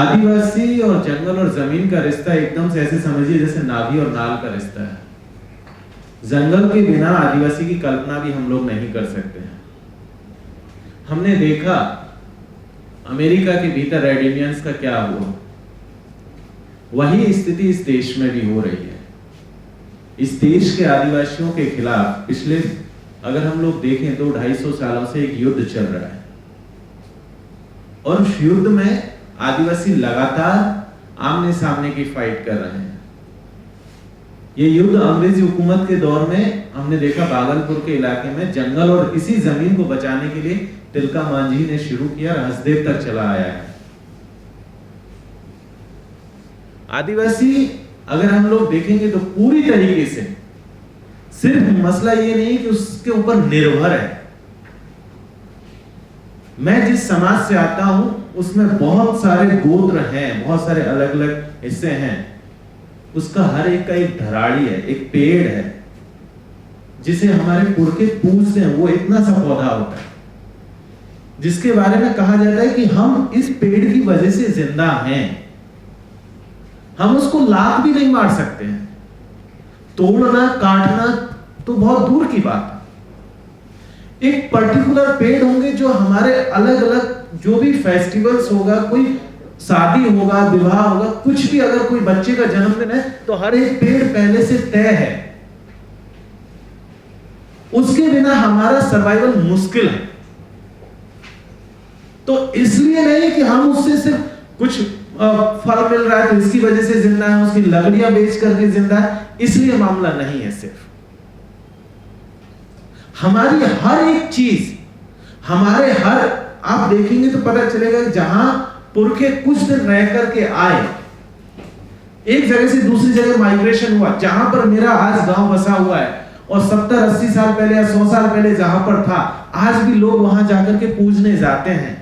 आदिवासी और जंगल और जमीन का रिश्ता एकदम से ऐसे समझिए जैसे नाभि और नाल का रिश्ता है। जंगल के बिना आदिवासी की कल्पना भी हम लोग नहीं कर सकते हैं। हमने देखा अमेरिका के भीतर रेड इंडियंस का क्या हुआ, वही स्थिति इस देश में भी हो रही है। इस देश के आदिवासियों के खिलाफ पिछले अगर हम लोग देखें तो 250 सालों से एक युद्ध चल रहा है, और उस युद्ध में आदिवासी लगातार आमने सामने की फाइट कर रहे हैं। ये युद्ध अंग्रेजी हुकूमत के दौर में हमने देखा भागलपुर के इलाके में जंगल और इसी जमीन को बचाने के लिए तिलका मांझी ने शुरू किया, हसदेव तक चला आया है। आदिवासी अगर हम लोग देखेंगे तो पूरी तरीके से सिर्फ मसला ये नहीं कि उसके ऊपर निर्भर है। मैं जिस समाज से आता हूं उसमें बहुत सारे गोत्र हैं, बहुत सारे अलग अलग हिस्से हैं। उसका हर एक का एक धराड़ी है, एक पेड़ है जिसे हमारे पुरखे पूजते हैं। वो इतना सा पौधा होता है जिसके बारे में कहा जाता है कि हम इस पेड़ की वजह से जिंदा हैं। हम उसको लात भी नहीं मार सकते हैं, तोड़ना काटना तो बहुत दूर की बात है। एक पर्टिकुलर पेड़ होंगे जो हमारे अलग अलग जो भी फेस्टिवल्स होगा, कोई शादी होगा, विवाह होगा, कुछ भी अगर कोई बच्चे का जन्मदिन है तो हर एक पेड़ पहले से तय है। उसके बिना हमारा सर्वाइवल मुश्किल है। तो इसलिए नहीं कि हम उससे सिर्फ कुछ फल मिल रहा है तो इसकी वजह से जिंदा है, उसकी लकड़ियां बेच करके जिंदा है, इसलिए मामला नहीं है। सिर्फ हमारी हर एक चीज, हमारे हर, आप देखेंगे तो पता चलेगा जहां पुरखे कुछ दिन रह करके आए, एक जगह से दूसरी जगह माइग्रेशन हुआ, जहां पर मेरा आज गांव बसा हुआ है और 70-80 साल पहले या 100 साल पहले जहां पर था, आज भी लोग वहां जाकर के पूजने जाते हैं।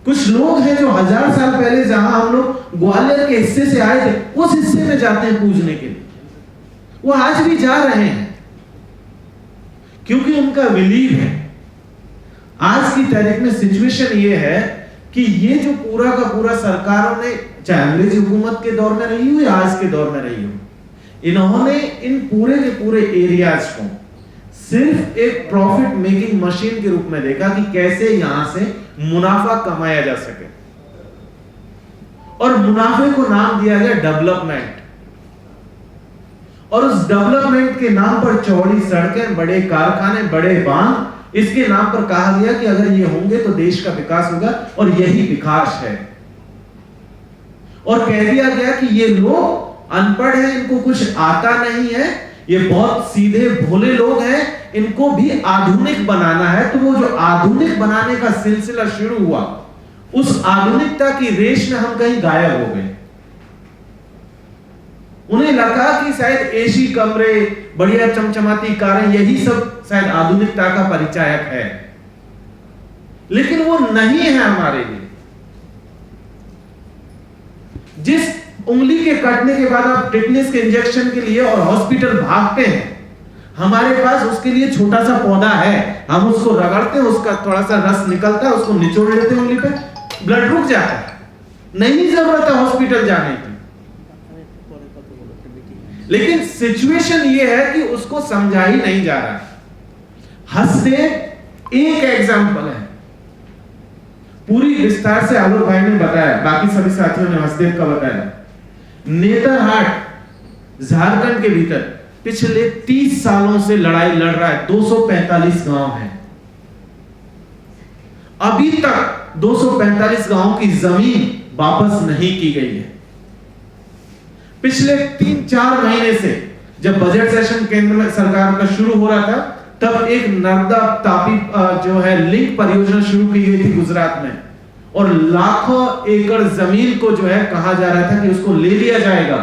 कुछ लोग हैं जो 1000 साल पहले जहां हम लोग ग्वालियर के हिस्से से आए थे, उस हिस्से में जाते हैं पूजने के लिए। वो आज भी जा रहे हैं क्योंकि उनका बिलीव है। आज की तारीख में सिचुएशन ये है कि ये जो पूरा का पूरा सरकारों ने, चाहे अंग्रेजी हुकूमत के दौर में रही हो या आज के दौर में रही हो, इन्होंने इन पूरे के पूरे एरियाज को सिर्फ एक प्रॉफिट मेकिंग मशीन के रूप में देखा कि कैसे यहां से मुनाफा कमाया जा सके, और मुनाफे को नाम दिया गया डेवलपमेंट। और उस डेवलपमेंट के नाम पर चौड़ी सड़कें, बड़े कारखाने, बड़े बांध, इसके नाम पर कहा गया कि अगर ये होंगे तो देश का विकास होगा, और यही विकास है। और कह दिया गया कि ये लोग अनपढ़ हैं, इनको कुछ आता नहीं है, ये बहुत सीधे भोले लोग हैं, इनको भी आधुनिक बनाना है। तो वो जो आधुनिक बनाने का सिलसिला शुरू हुआ, उस आधुनिकता की रेस में हम कहीं गायब हो गए। उन्हें लगा कि शायद एसी कमरे, बढ़िया चमचमाती कारें, यही सब शायद आधुनिकता का परिचायक है, लेकिन वो नहीं है हमारे लिए। जिस उंगली के कटने के बाद आप टिटनेस के इंजेक्शन के लिए और हॉस्पिटल भागते हैं, हमारे पास उसके लिए छोटा सा पौधा है, हम उसको रगड़ते हैं, उसका थोड़ा सा रस निकलता है, उसको निचोड़ लेते हैं उंगली पे, ब्लड रुक जाता है, नहीं जरूरत है हॉस्पिटल जाने की। लेकिन सिचुएशन ये है कि उसको समझा ही नहीं जा रहा। हसदेव एक एग्जांपल है, पूरी विस्तार से आलोक भाई ने बताया, बाकी सभी साथियों ने हसदेव का बताया। नेतरहाट झारखंड के भीतर पिछले 30 सालों से लड़ाई लड़ रहा है, 245 गांव हैं। अभी तक 245 गांवों की जमीन वापस नहीं की गई है। पिछले 3-4 महीने से जब बजट सेशन केंद्र में सरकार का शुरू हो रहा था, तब एक नर्मदा तापी जो है लिंक परियोजना शुरू की गई थी गुजरात में, और लाखों एकड़ जमीन को जो है कहा जा रहा था कि उसको ले लिया जाएगा।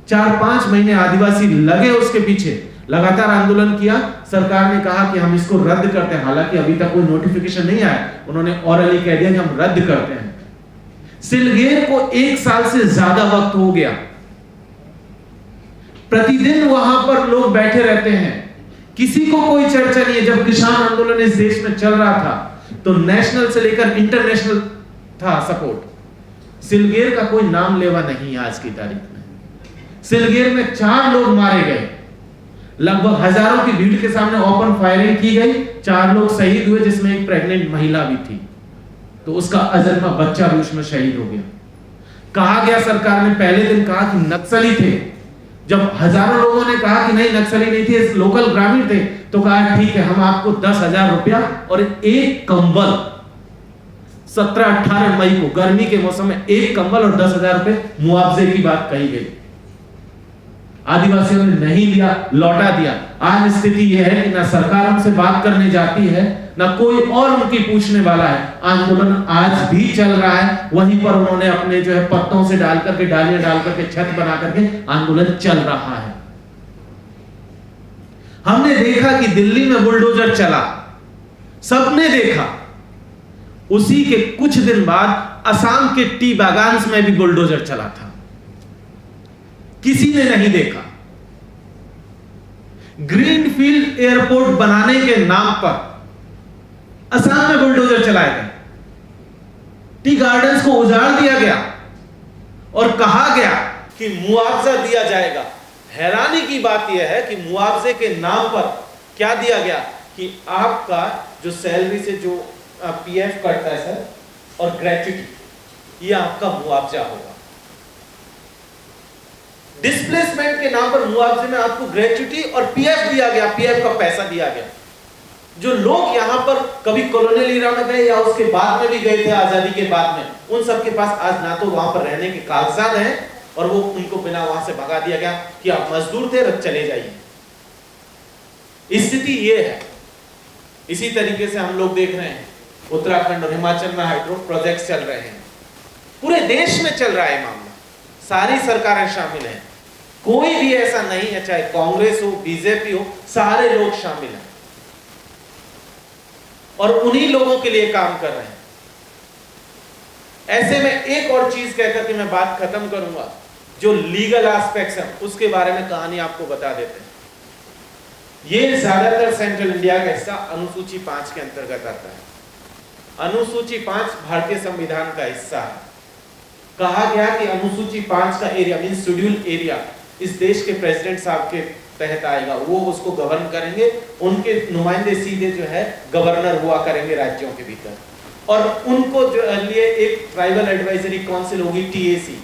4-5 महीने आदिवासी लगे उसके पीछे, लगातार आंदोलन किया। सरकार ने कहा कि हम इसको रद्द करते हैं, हालांकि अभी तक कोई नोटिफिकेशन नहीं आया, उन्होंने ऑरली कह दिया कि हम रद्द करते हैं। सिलगेर को 1 साल से ज्यादा वक्त हो गया, प्रतिदिन वहां पर लोग बैठे रहते हैं, किसी को कोई चर्चा नहीं है। जब किसान आंदोलन इस देश में चल रहा था तो नेशनल से लेकर इंटरनेशनल था सपोर्ट। सिलगेर का कोई नाम लेवा नहीं है आज की तारीख में। सिलगेर में 4 लोग मारे गए, लगभग हजारों की भीड़ के सामने ओपन फायरिंग की गई, 4 लोग शहीद हुए जिसमें एक प्रेग्नेंट महिला भी थी, तो उसका अजन्मा बच्चा भी उसमें शहीद हो गया। कहा गया, सरकार ने पहले दिन कहा कि नक्सली थे, जब हजारों लोगों ने कहा कि नहीं नक्सली नहीं थे, लोकल ग्रामीण थे, तो कहा ठीक है हम आपको 10,000 रुपया और एक कंबल, 17-18 मई को गर्मी के मौसम में एक कंबल और 10,000 रुपए मुआवजे की बात कही गई। आदिवासियों ने नहीं लिया, लौटा दिया। आज स्थिति यह है कि ना सरकार हमसे बात करने जाती है, ना कोई और उनकी पूछने वाला है। आंदोलन आज भी चल रहा है, वहीं पर उन्होंने अपने जो है पत्तों से डाल करके, डालियां डाल करके, छत बना करके आंदोलन चल रहा है। हमने देखा कि दिल्ली में बुलडोजर चला, सबने देखा। उसी के कुछ दिन बाद असम के टी बागान्स में भी बुलडोजर चला था, किसी ने नहीं देखा। ग्रीनफील्ड एयरपोर्ट बनाने के नाम पर असम में बुलडोजर चलाए गए, टी गार्डन्स को उजाड़ दिया गया और कहा गया कि मुआवजा दिया जाएगा। हैरानी की बात यह है कि मुआवजे के नाम पर क्या दिया गया कि आपका जो सैलरी से जो पीएफ कटता है सर, और ग्रेच्युटी, ये आपका मुआवजा होगा। डिस्प्लेसमेंट के नाम पर मुआवजे में आपको ग्रेच्युटी और पीएफ दिया गया, पीएफ का पैसा दिया गया। जो लोग यहां पर कभी कॉलोनियल एरा में गए या उसके बाद में भी गए थे, आजादी के बाद में, उन सबके पास आज ना तो वहां पर रहने के कागजात हैं, और वो उनको बिना वहां से भगा दिया गया कि आप मजदूर थे, चले जाइए। स्थिति ये है। इसी तरीके से हम लोग देख रहे हैं उत्तराखंड और हिमाचल में हाइड्रो प्रोजेक्ट्स चल रहे हैं, पूरे देश में चल रहा है मामला, सारी सरकारें शामिल हैं, कोई भी ऐसा नहीं है, चाहे कांग्रेस हो, बीजेपी हो, सारे लोग शामिल हैं और उन्हीं लोगों के लिए काम कर रहे हैं। ऐसे में एक और चीज कहकर के मैं बात खत्म करूंगा, जो लीगल एस्पेक्ट्स हैं उसके बारे में कहानी आपको बता देते हैं। ये ज्यादातर सेंट्रल इंडिया का हिस्सा अनुसूची 5 के अंतर्गत आता है। अनुसूची 5 भारतीय संविधान का हिस्सा है। कहा गया कि अनुसूची 5 का एरिया मीन शेड्यूल एरिया इस देश के प्रेसिडेंट साहब के तहत आएगा, वो उसको गवर्न करेंगे, उनके नुमाइंदे सीधे जो है गवर्नर हुआ करेंगे राज्यों के भीतर, और उनको जो लिए एक ट्राइबल एडवाइजरी काउंसिल होगी, टीएसी।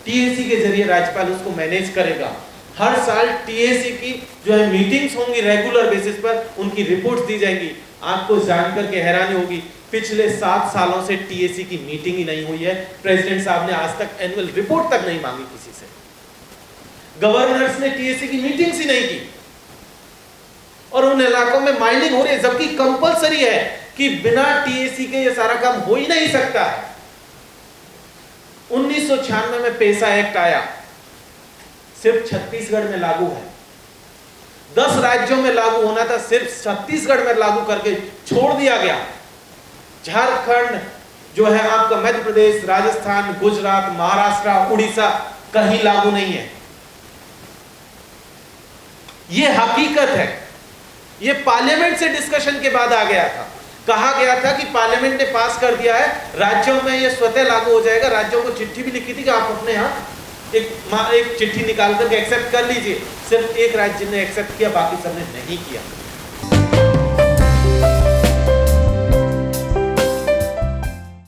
टीएसी के जरिए राज्यपाल उसको मैनेज करेगा। हर साल टीएसी की जो है मीटिंग्स होंगी, रेगुलर बेसिस पर उनकी रिपोर्ट्स दी जाएंगी। आपको जानकर के हैरानी होगी, पिछले 7 सालों से टीएसी की मीटिंग ही नहीं हुई है। प्रेसिडेंट साहब ने आज तक एनुअल रिपोर्ट तक नहीं मांगी किसी से, गवर्नर्स ने टीएसी की मीटिंग्स ही नहीं की, और उन इलाकों में माइनिंग हो रही है, जबकि कंपलसरी है कि बिना टीएसी के ये सारा काम हो ही नहीं सकता है। 1996 में पेसा एक्ट आया, सिर्फ छत्तीसगढ़ में लागू है। 10 राज्यों में लागू होना था, सिर्फ छत्तीसगढ़ में लागू करके छोड़ दिया गया। झारखंड जो है आपका, मध्य प्रदेश, राजस्थान, गुजरात, महाराष्ट्र, उड़ीसा, कहीं लागू नहीं है। यह हकीकत है। यह पार्लियामेंट से डिस्कशन के बाद आ गया था। कहा गया था कि पार्लियामेंट ने पास कर दिया है, राज्यों में यह स्वतः लागू हो जाएगा। राज्यों को चिट्ठी भी लिखी थी कि आप अपने यहाँ एक चिट्ठी निकाल करके एक्सेप्ट कर लीजिए। सिर्फ एक राज्य ने एक्सेप्ट किया, बाकी सबने नहीं किया।